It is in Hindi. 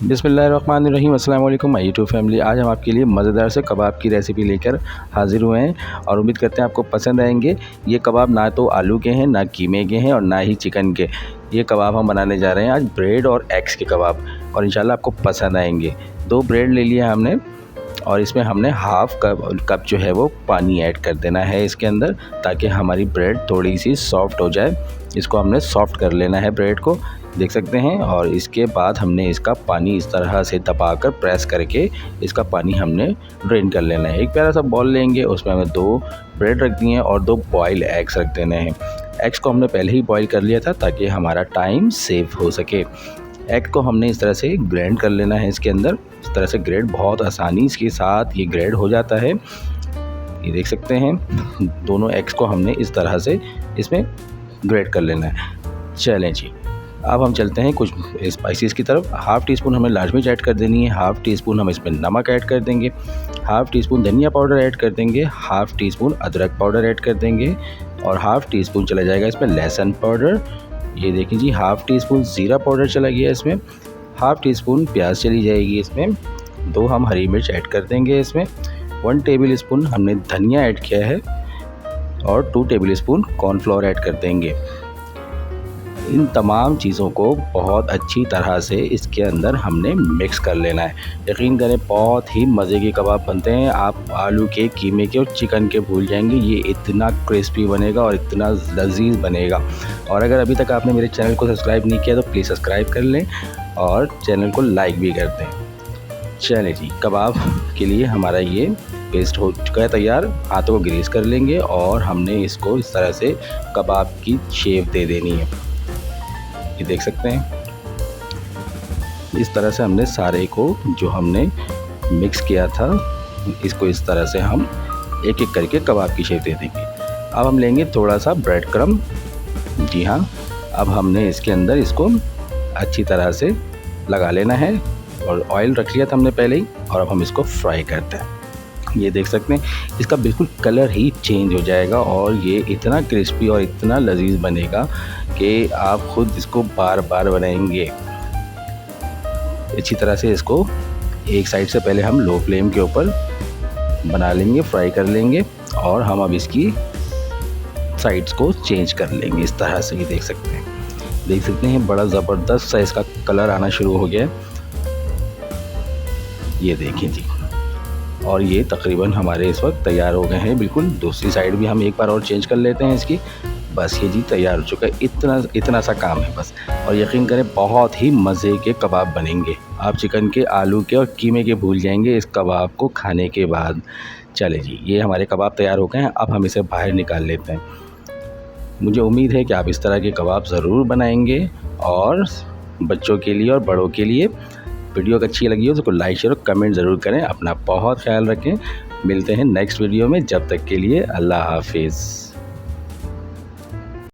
बिस्मिल्लाहिर्रहमानिर्रहीम। अस्सलाम वालेकुम माय यूट्यूब फैमिली। आज हम आपके लिए मज़ेदार से कबाब की रेसिपी लेकर हाज़िर हुए हैं और उम्मीद करते हैं आपको पसंद आएंगे। ये कबाब ना तो आलू के हैं, ना कीमे के हैं और ना ही चिकन के। ये कबाब हम बनाने जा रहे हैं आज ब्रेड और एग्स के कबाब, और इंशाल्लाह आपको पसंद आएंगे। 2 ब्रेड ले लिया हमने और इसमें हमने हाफ़ कप जो है वो पानी ऐड कर देना है इसके अंदर, ताकि हमारी ब्रेड थोड़ी सी सॉफ्ट हो जाए। इसको हमने सॉफ्ट कर लेना है ब्रेड को, देख सकते हैं। और इसके बाद हमने इसका पानी इस तरह से दबाकर प्रेस करके इसका पानी हमने ड्रेन कर लेना है। एक प्यारा सा बॉल लेंगे, उसमें हमें 2 ब्रेड रख दिए और 2 बॉयल एग्स रख देने हैं। एग्स को हमने पहले ही बॉयल कर लिया था ताकि हमारा टाइम सेव हो सके। एग को हमने इस तरह से ग्राइंड कर लेना है इसके अंदर। इस तरह से ग्रेड बहुत आसानी के साथ ये ग्रेड हो जाता है। ये देख सकते हैं, दोनों एग्स को हमने इस तरह से इसमें ग्रेड कर लेना है। चलें जी, अब हम चलते हैं कुछ स्पाइसेस की तरफ। हाफ़ टी स्पून हमें लाल मिर्च ऐड कर देनी है, हाफ़ टी स्पून हम इसमें नमक ऐड कर देंगे, हाफ़ टी स्पून धनिया पाउडर ऐड कर देंगे, हाफ़ टी स्पून अदरक पाउडर ऐड कर देंगे और हाफ़ टी स्पून चला जाएगा इसमें लहसुन पाउडर। ये देखिए जी, हाफ़ टी स्पून ज़ीरा पाउडर चला गया इसमें, हाफ़ टी स्पून प्याज चली जाएगी इसमें, 2 हम हरी मिर्च ऐड कर देंगे इसमें, 1 टेबल स्पून हमने धनिया ऐड किया है और 2 टेबल स्पून कॉर्नफ्लोर ऐड कर देंगे। इन तमाम चीज़ों को बहुत अच्छी तरह से इसके अंदर हमने मिक्स कर लेना है। यकीन करें, बहुत ही मज़े के कबाब बनते हैं। आप आलू के, कीमे के और चिकन के भूल जाएंगे। ये इतना क्रिस्पी बनेगा और इतना लजीज बनेगा। और अगर अभी तक आपने मेरे चैनल को सब्सक्राइब नहीं किया तो प्लीज़ सब्सक्राइब कर लें और चैनल को लाइक भी कर दें। चलें जी, कबाब के लिए हमारा ये पेस्ट हो चुका है तैयार। हाथों को ग्रीस कर लेंगे और हमने इसको इस तरह से कबाब की शेप दे देनी है। ये देख सकते हैं, इस तरह से हमने सारे को जो हमने मिक्स किया था, इसको इस तरह से हम एक एक करके कबाब की शेप दे देंगे। अब हम लेंगे थोड़ा सा ब्रेड क्रम्ब। जी हाँ, अब हमने इसके अंदर इसको अच्छी तरह से लगा लेना है और ऑयल रख लिया था हमने पहले ही, और अब हम इसको फ्राई करते हैं। ये देख सकते हैं, इसका बिल्कुल कलर ही चेंज हो जाएगा और ये इतना क्रिस्पी और इतना लजीज बनेगा कि आप ख़ुद इसको बार बार बनाएंगे। अच्छी तरह से इसको एक साइड से पहले हम लो फ्लेम के ऊपर बना लेंगे, फ्राई कर लेंगे, और हम अब इसकी साइड्स को चेंज कर लेंगे इस तरह से। ये देख सकते हैं, बड़ा ज़बरदस्त सा इसका कलर आना शुरू हो गया है। ये देखिए जी, और ये तकरीबन हमारे इस वक्त तैयार हो गए हैं बिल्कुल। दूसरी साइड भी हम एक बार और चेंज कर लेते हैं इसकी। बस ये जी तैयार हो चुका है। इतना सा काम है बस, और यकीन करें बहुत ही मज़े के कबाब बनेंगे। आप चिकन के, आलू के और कीमे के भूल जाएंगे इस कबाब को खाने के बाद। चले जी, ये हमारे कबाब तैयार हो गए हैं। अब हम इसे बाहर निकाल लेते हैं। मुझे उम्मीद है कि आप इस तरह के कबाब ज़रूर बनाएंगे, और बच्चों के लिए और बड़ों के लिए। वीडियो अच्छी लगी हो तो लाइक, शेयर और कमेंट ज़रूर करें। अपना बहुत ख्याल रखें। मिलते हैं नेक्स्ट वीडियो में, जब तक के लिए अल्लाह हाफिज़।